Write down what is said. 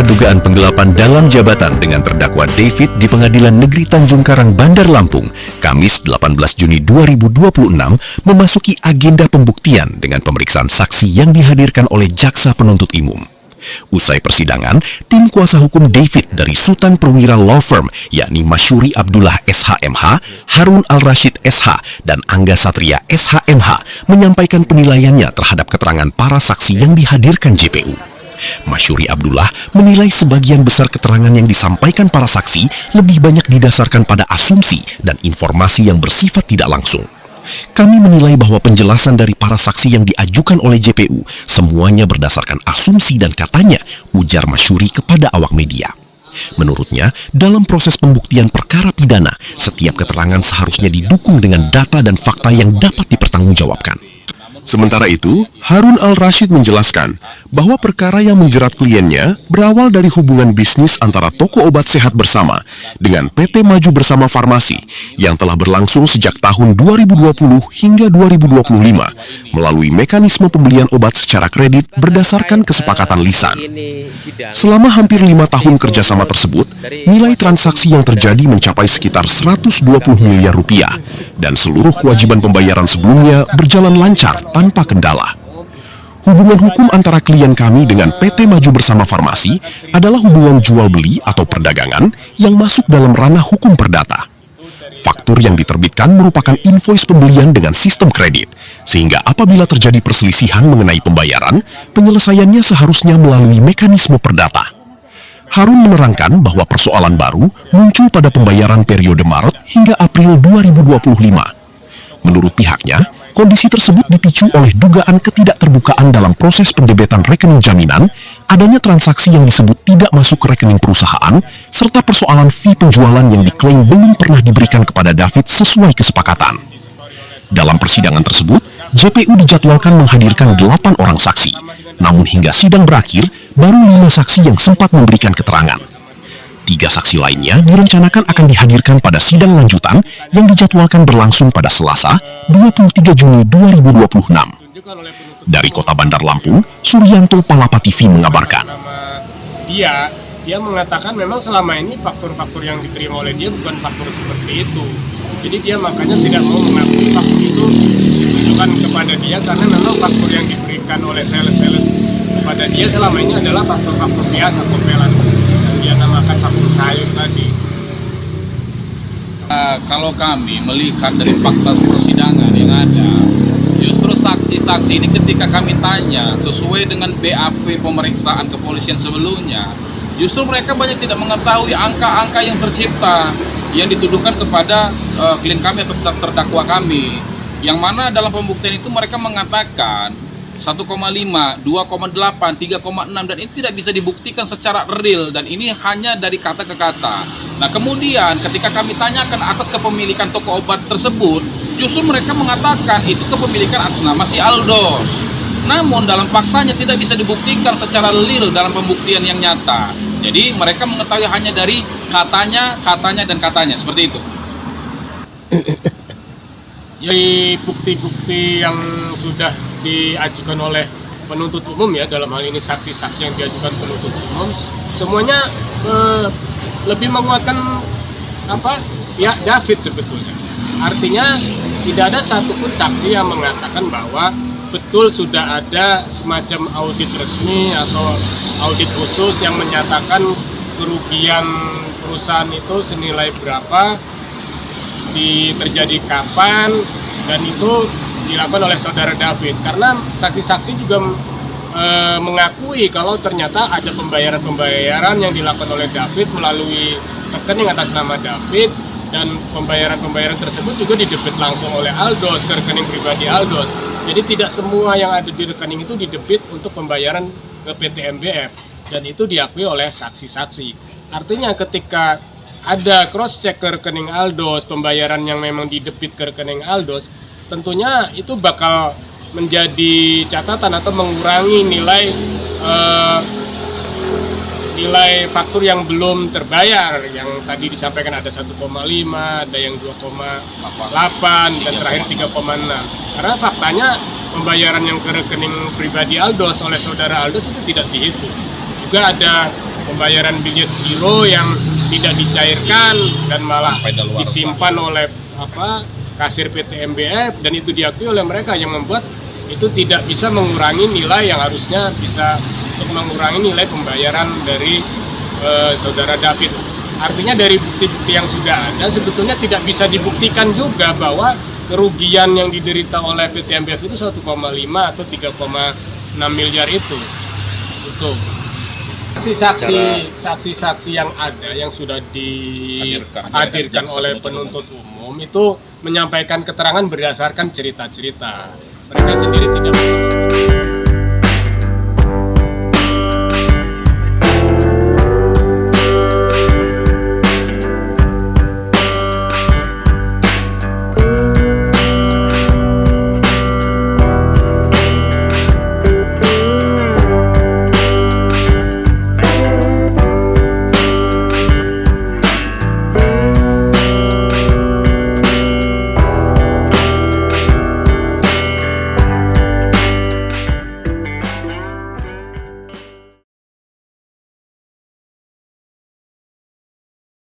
perkara dugaan penggelapan dalam jabatan dengan terdakwa David di Pengadilan Negeri Tanjung Karang, Bandar Lampung, Kamis 18 Juni 2026 memasuki agenda pembuktian dengan pemeriksaan saksi yang dihadirkan oleh Jaksa Penuntut Umum. Usai persidangan, tim kuasa hukum David dari Sultan Perwira Law Firm, yakni Masyuri Abdullah SHMH, Harun Al-Rashid SH, dan Angga Satria SHMH menyampaikan penilaiannya terhadap keterangan para saksi yang dihadirkan JPU. Masyuri Abdullah menilai sebagian besar keterangan yang disampaikan para saksi lebih banyak didasarkan pada asumsi dan informasi yang bersifat tidak langsung. Kami menilai bahwa penjelasan dari para saksi yang diajukan oleh JPU semuanya berdasarkan asumsi dan katanya, ujar Masyuri kepada awak media. Menurutnya, dalam proses pembuktian perkara pidana, setiap keterangan seharusnya didukung dengan data dan fakta yang dapat dipertanggungjawabkan. Sementara itu, Harun Al-Rashid menjelaskan bahwa perkara yang menjerat kliennya berawal dari hubungan bisnis antara toko obat sehat bersama dengan PT Maju Bersama Farmasi yang telah berlangsung sejak tahun 2020 hingga 2025 melalui mekanisme pembelian obat secara kredit berdasarkan kesepakatan lisan. Selama hampir 5 tahun kerjasama tersebut, nilai transaksi yang terjadi mencapai sekitar 120 miliar rupiah dan seluruh kewajiban pembayaran sebelumnya berjalan lancar tanpa kendala. Hubungan hukum antara klien kami dengan PT Maju Bersama Farmasi adalah hubungan jual-beli atau perdagangan yang masuk dalam ranah hukum perdata. Faktur yang diterbitkan merupakan invoice pembelian dengan sistem kredit, sehingga apabila terjadi perselisihan mengenai pembayaran, penyelesaiannya seharusnya melalui mekanisme perdata. Harun menerangkan bahwa persoalan baru muncul pada pembayaran periode Maret hingga April 2025. Menurut pihaknya, kondisi tersebut dipicu oleh dugaan ketidakterbukaan dalam proses pendebetan rekening jaminan, adanya transaksi yang disebut tidak masuk ke rekening perusahaan, serta persoalan fee penjualan yang diklaim belum pernah diberikan kepada David sesuai kesepakatan. Dalam persidangan tersebut, JPU dijadwalkan menghadirkan 8 orang saksi, namun hingga sidang berakhir, baru 5 saksi yang sempat memberikan keterangan. 3 saksi lainnya direncanakan akan dihadirkan pada sidang lanjutan yang dijadwalkan berlangsung pada Selasa, 23 Juni 2026. Dari Kota Bandar Lampung, Suryanto Palapa TV mengabarkan. Dia mengatakan memang selama ini faktur-faktur yang diterima oleh dia bukan faktur seperti itu. Jadi dia makanya tidak mau mengakui faktur itu ditujukan kepada dia karena memang faktur yang diberikan oleh sales-sales kepada dia selama ini adalah faktur-faktur biasa, kompelan yang dia namakan faktur sayur tadi. Kalau kami melihat dari fakta persidangan yang ada, justru saksi-saksi ini ketika kami tanya sesuai dengan BAP pemeriksaan kepolisian sebelumnya, justru mereka banyak tidak mengetahui angka-angka yang tercipta yang dituduhkan kepada klien kami atau terdakwa kami, yang mana dalam pembuktian itu mereka mengatakan 1,5, 2,8, 3,6 dan ini tidak bisa dibuktikan secara real dan ini hanya dari kata ke kata. Nah kemudian ketika kami tanyakan atas kepemilikan toko obat tersebut, justru mereka mengatakan itu kepemilikan atas nama si Aldos. Namun dalam faktanya tidak bisa dibuktikan secara real dalam pembuktian yang nyata. Jadi mereka mengetahui hanya dari katanya, dan katanya, seperti itu. Jadi bukti-bukti yang sudah diajukan oleh penuntut umum ya, dalam hal ini saksi-saksi yang diajukan penuntut umum, semuanya lebih menguatkan ya David sebetulnya. Artinya tidak ada satupun saksi yang mengatakan bahwa betul sudah ada semacam audit resmi atau audit khusus yang menyatakan kerugian perusahaan itu senilai berapa, terjadi kapan, dan itu dilakukan oleh saudara David. Karena saksi-saksi juga mengakui kalau ternyata ada pembayaran-pembayaran yang dilakukan oleh David melalui rekening atas nama David, dan pembayaran-pembayaran tersebut juga didebit langsung oleh Aldos ke rekening pribadi Aldos. Jadi tidak semua yang ada di rekening itu didebit untuk pembayaran ke PT MBF, dan itu diakui oleh saksi-saksi. Artinya ketika ada cross check ke rekening Aldos, pembayaran yang memang didebit ke rekening Aldos, tentunya itu bakal menjadi catatan atau mengurangi nilai faktur yang belum terbayar, yang tadi disampaikan ada 1,5, ada yang 2,8 dan terakhir 3,6. Karena faktanya pembayaran yang ke rekening pribadi Aldos oleh saudara Aldos itu tidak dihitung. Juga ada pembayaran bilet giro yang tidak dicairkan dan malah Sampai daluarsa. disimpan oleh kasir PT MBF, dan itu diakui oleh mereka yang membuat itu tidak bisa mengurangi nilai yang harusnya bisa untuk mengurangi nilai pembayaran dari saudara David. Artinya dari bukti-bukti yang sudah ada sebetulnya tidak bisa dibuktikan juga bahwa kerugian yang diderita oleh PT MBF itu 1,5 atau 3,6 miliar itu. Saksi-saksi yang ada yang sudah dihadirkan oleh penuntut umum itu menyampaikan keterangan berdasarkan cerita-cerita. Mereka sendiri tidak